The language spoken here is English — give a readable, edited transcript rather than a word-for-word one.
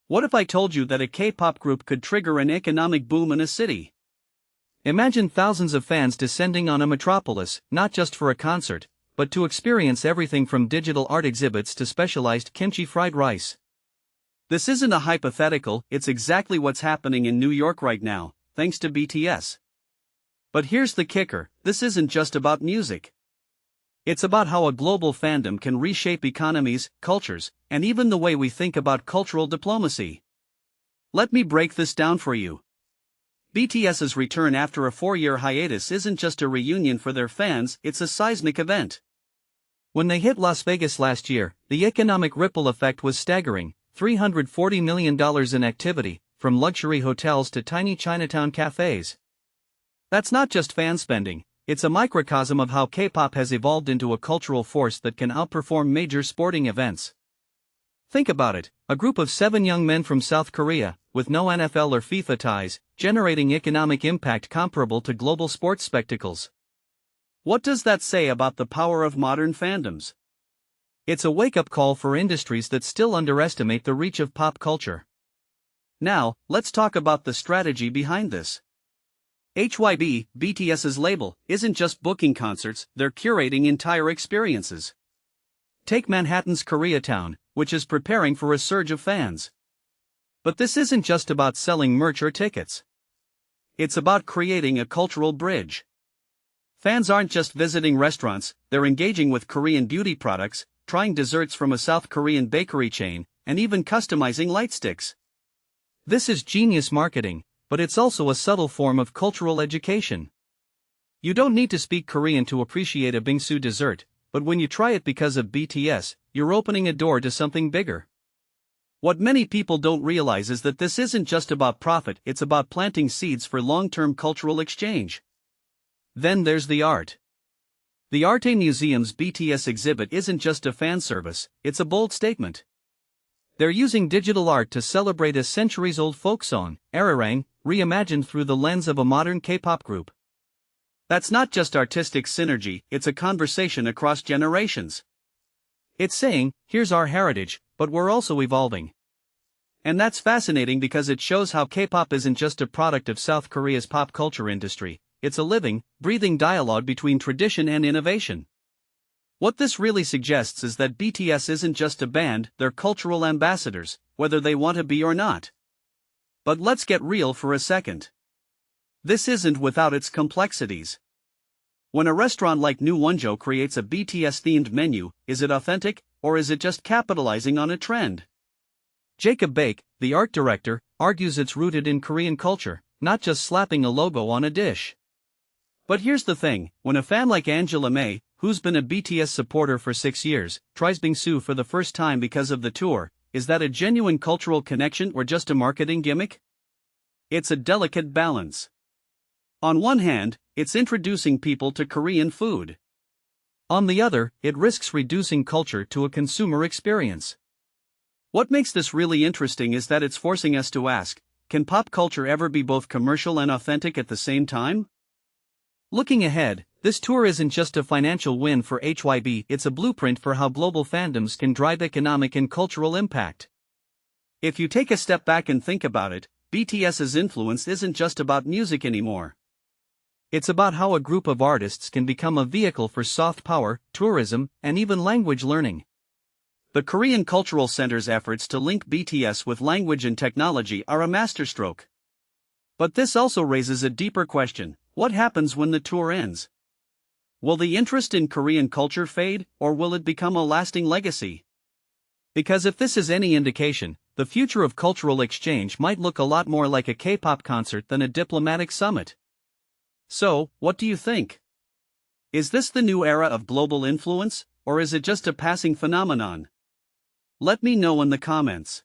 What if I told you that a K-pop group could trigger an economic boom in a city? Imagine thousands of fans descending on a metropolis, not just for a concert, but to experience everything from digital art exhibits to specialized kimchi fried rice. This isn't a hypothetical, it's exactly what's happening in New York right now, thanks to BTS. But here's the kicker, this isn't just about music. It's about how a global fandom can reshape economies, cultures, and even the way we think about cultural diplomacy. Let me break this down for you. BTS's return after a 4-year hiatus isn't just a reunion for their fans, it's a seismic event. When they hit Las Vegas last year, the economic ripple effect was staggering, $340 million in activity, from luxury hotels to tiny Chinatown cafes. That's not just fan spending. It's a microcosm of how K-pop has evolved into a cultural force that can outperform major sporting events. Think about it, a group of 7 young men from South Korea, with no NFL or FIFA ties, generating economic impact comparable to global sports spectacles. What does that say about the power of modern fandoms? It's a wake-up call for industries that still underestimate the reach of pop culture. Now, let's talk about the strategy behind this. HYBE, BTS's label, isn't just booking concerts, they're curating entire experiences. Take Manhattan's Koreatown, which is preparing for a surge of fans. But this isn't just about selling merch or tickets. It's about creating a cultural bridge. Fans aren't just visiting restaurants, they're engaging with Korean beauty products, trying desserts from a South Korean bakery chain, and even customizing light sticks. This is genius marketing, but it's also a subtle form of cultural education. You don't need to speak Korean to appreciate a bingsu dessert, but when you try it because of BTS, you're opening a door to something bigger. What many people don't realize is that this isn't just about profit, it's about planting seeds for long-term cultural exchange. Then there's the art. The Arte Museum's BTS exhibit isn't just a fan service, it's a bold statement. They're using digital art to celebrate a centuries-old folk song, Ararang, reimagined through the lens of a modern K-pop group. That's not just artistic synergy, it's a conversation across generations. It's saying, here's our heritage, but we're also evolving. And that's fascinating because it shows how K-pop isn't just a product of South Korea's pop culture industry, it's a living, breathing dialogue between tradition and innovation. What this really suggests is that BTS isn't just a band, they're cultural ambassadors, whether they want to be or not. But let's get real for a second. This isn't without its complexities. When a restaurant like New Wonjo creates a BTS-themed menu, is it authentic, or is it just capitalizing on a trend? Jacob Baek, the art director, argues it's rooted in Korean culture, not just slapping a logo on a dish. But here's the thing, when a fan like Angela May, who's been a BTS supporter for 6 years, tries bingsu for the first time because of the tour, is that a genuine cultural connection or just a marketing gimmick? It's a delicate balance. On one hand, it's introducing people to Korean food. On the other, it risks reducing culture to a consumer experience. What makes this really interesting is that it's forcing us to ask, can pop culture ever be both commercial and authentic at the same time? Looking ahead, this tour isn't just a financial win for HYBE, it's a blueprint for how global fandoms can drive economic and cultural impact. If you take a step back and think about it, BTS's influence isn't just about music anymore. It's about how a group of artists can become a vehicle for soft power, tourism, and even language learning. The Korean Cultural Center's efforts to link BTS with language and technology are a masterstroke. But this also raises a deeper question, what happens when the tour ends? Will the interest in Korean culture fade, or will it become a lasting legacy? Because if this is any indication, the future of cultural exchange might look a lot more like a K-pop concert than a diplomatic summit. So, what do you think? Is this the new era of global influence, or is it just a passing phenomenon? Let me know in the comments.